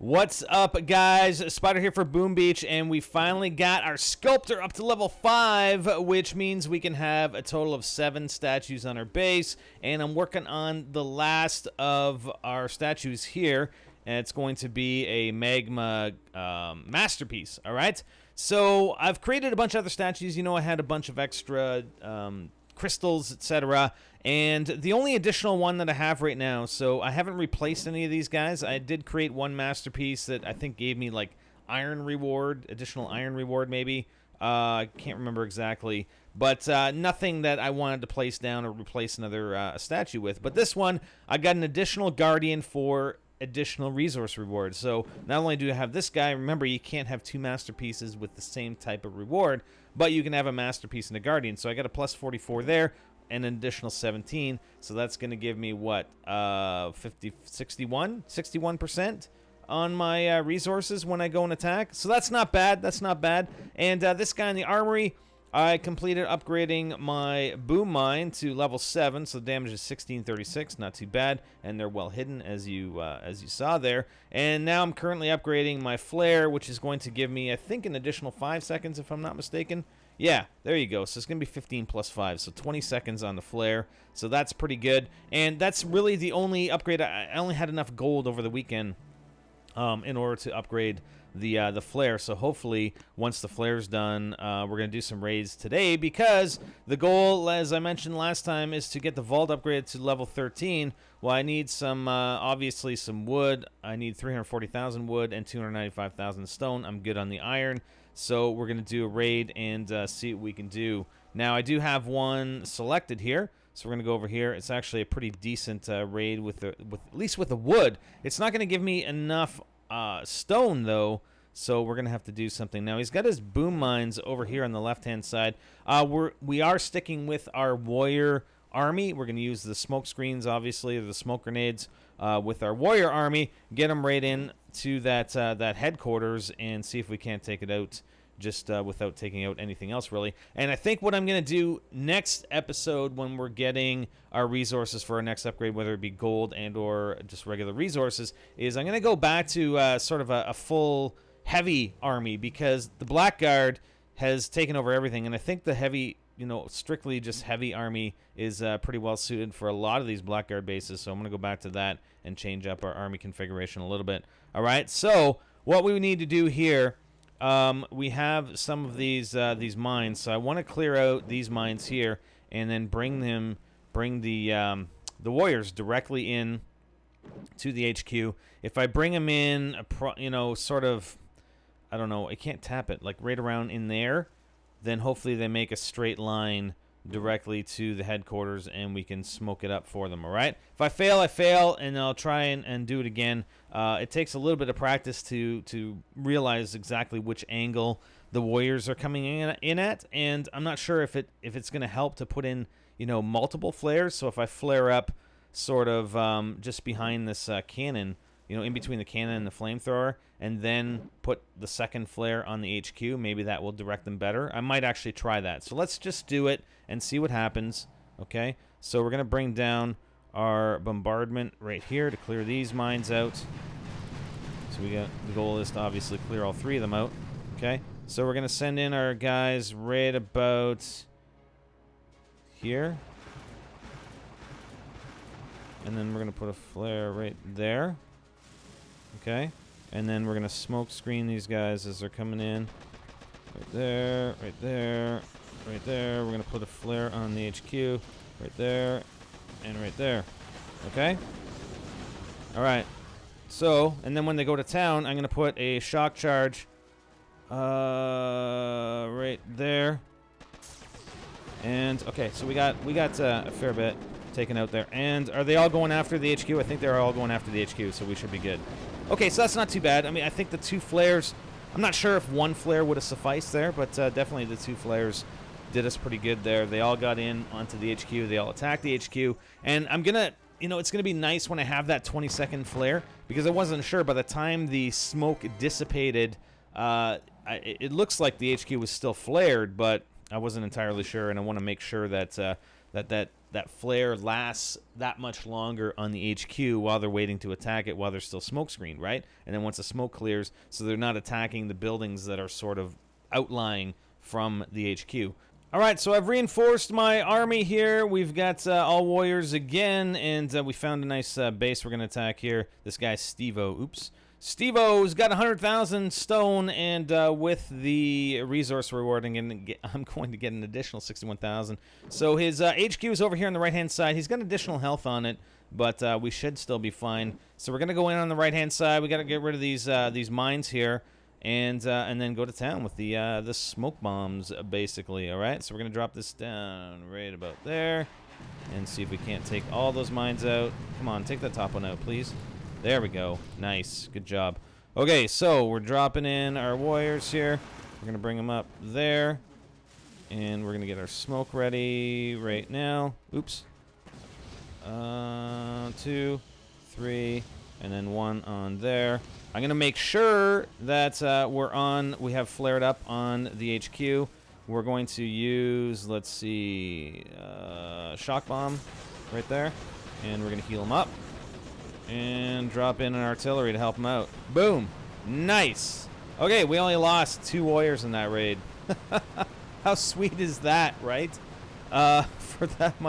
What's up, guys? Spider here for Boom Beach, and we finally got our sculptor up to level 5, which means we can have a total of 7 statues on our base, and I'm working on the last of our statues here, and it's going to be a magma masterpiece, all right? So I've created a bunch of other statues. You know, I had a bunch of extra crystals, etc. And the only additional one that I have right now, so I haven't replaced any of these guys. I did create one masterpiece that I think gave me like iron reward, additional iron reward maybe. I can't remember exactly, but nothing that I wanted to place down or replace another statue with. But this one, I got an additional guardian for additional resource reward. So not only do I have this guy, remember you can't have 2 masterpieces with the same type of reward, but you can have a masterpiece and a guardian. So I got a plus 44 there and an additional 17. So that's going to give me what, 61% on my resources when I go and attack. So that's not bad. That's not bad. And this guy in the armory, I completed upgrading my boom mine to level 7, so the damage is 1636, not too bad, and they're well hidden as you saw there. And now I'm currently upgrading my flare, which is going to give me, I think, an additional 5 seconds if I'm not mistaken. Yeah, there you go. So it's going to be 15 plus 5, so 20 seconds on the flare. So that's pretty good, and that's really the only upgrade. I only had enough gold over the weekend in order to upgrade the flare. So hopefully once the flare's done, we're gonna do some raids today, because the goal, as I mentioned last time, is to get the vault upgraded to level 13. Well, I need some obviously some wood. I need 340,000 wood and 295,000 stone. I'm good on the iron, so we're gonna do a raid and see what we can do. Now I do have one selected here, so we're gonna go over here. It's actually a pretty decent raid with at least with the wood. It's not gonna give me enough stone though, so we're gonna have to do something. Now he's got his boom mines over here on the left hand side. We are sticking with our warrior army. We're gonna use the smoke screens, obviously, or the smoke grenades with our warrior army, get them right in to that headquarters and see if we can't take it out just without taking out anything else, really. And I think what I'm going to do next episode, when we're getting our resources for our next upgrade, whether it be gold and or just regular resources, is I'm going to go back to sort of a full heavy army, because the Blackguard has taken over everything, and I think the heavy, you know, strictly just heavy army is pretty well suited for a lot of these Blackguard bases. So I'm going to go back to that and change up our army configuration a little bit. All right, so what we need to do here, we have some of these mines, so I want to clear out these mines here and then bring the warriors directly in to the HQ. If I bring them in, you know, sort of, I don't know, I can't tap it, like right around in there, then hopefully they make a straight line directly to the headquarters and we can smoke it up for them. All right, if I fail, and I'll try and do it again. It takes a little bit of practice to realize exactly which angle the warriors are coming in at, and I'm not sure if it's going to help to put in, you know, multiple flares. So if I flare up sort of just behind this cannon, you know, in between the cannon and the flamethrower, and then put the second flare on the HQ, maybe that will direct them better. I might actually try that. So let's just do it and see what happens. Okay, so we're going to bring down our bombardment right here to clear these mines out. So the goal is to obviously clear all 3 of them out. Okay, so we're going to send in our guys right about here. And then we're going to put a flare right there. Okay, and then we're going to smoke screen these guys as they're coming in. Right there, right there, right there. We're going to put a flare on the HQ. Right there, and right there. Okay? Alright. So, and then when they go to town, I'm going to put a shock charge right there. And, okay, so we got a fair bit taken out there. And are they all going after the HQ? I think they're all going after the HQ, so we should be good. Okay, so that's not too bad. I mean, I think the 2 flares, I'm not sure if 1 flare would have sufficed there, but definitely the 2 flares did us pretty good there. They all got in onto the HQ. They all attacked the HQ. And I'm going to, you know, it's going to be nice when I have that 20-second flare, because I wasn't sure. By the time the smoke dissipated, it looks like the HQ was still flared, but I wasn't entirely sure, and I want to make sure that that that flare lasts that much longer on the HQ while they're waiting to attack it while they're still smoke screened, right? And then once the smoke clears, so they're not attacking the buildings that are sort of outlying from the HQ. All right, so I've reinforced my army here. We've got all warriors again, and we found a nice base we're going to attack here. This guy, Steve-O. Oops. Steve-O's got 100,000 stone, and with the resource rewarding, I'm going to get an additional 61,000. So his HQ is over here on the right-hand side. He's got additional health on it, but we should still be fine. So we're going to go in on the right-hand side. We got to get rid of these mines here. And then go to town with the smoke bombs, basically. All right, so we're gonna drop this down right about there, and see if we can't take all those mines out. Come on, take that top one out, please. There we go. Nice, good job. Okay, so we're dropping in our warriors here. We're gonna bring them up there, and we're gonna get our smoke ready right now. Oops. 2, 3, and then 1 on there. I'm going to make sure that we have flared up on the HQ. We're going to use, let's see, shock bomb right there. And we're going to heal them up. And drop in an artillery to help them out. Boom. Nice. Okay, we only lost 2 warriors in that raid. How sweet is that, right? For that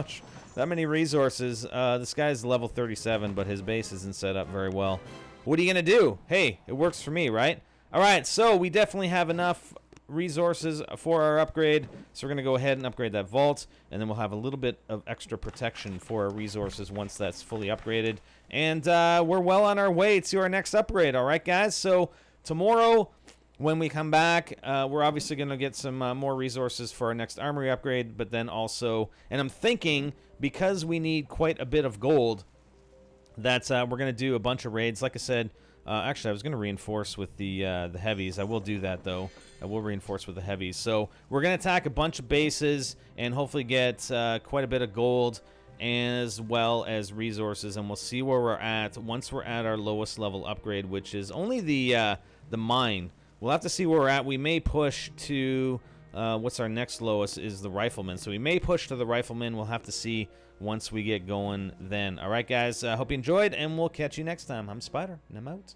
many resources. This guy's level 37, but his base isn't set up very well. What are you going to do? Hey, it works for me, right? All right, so we definitely have enough resources for our upgrade. So we're going to go ahead and upgrade that vault, and then we'll have a little bit of extra protection for our resources once that's fully upgraded. And we're well on our way to our next upgrade, all right, guys? So tomorrow, when we come back, we're obviously going to get some more resources for our next armory upgrade, but then also, and I'm thinking, because we need quite a bit of gold, that we're going to do a bunch of raids. Like I said, actually, I was going to reinforce with the heavies. I will do that, though. I will reinforce with the heavies. So we're going to attack a bunch of bases and hopefully get quite a bit of gold as well as resources. And we'll see where we're at once we're at our lowest level upgrade, which is only the mine. We'll have to see where we're at. We may push to... what's our next lowest is the rifleman. So we may push to the rifleman. We'll have to see once we get going then. All right, guys. Hope you enjoyed, and we'll catch you next time. I'm Spider, and I'm out.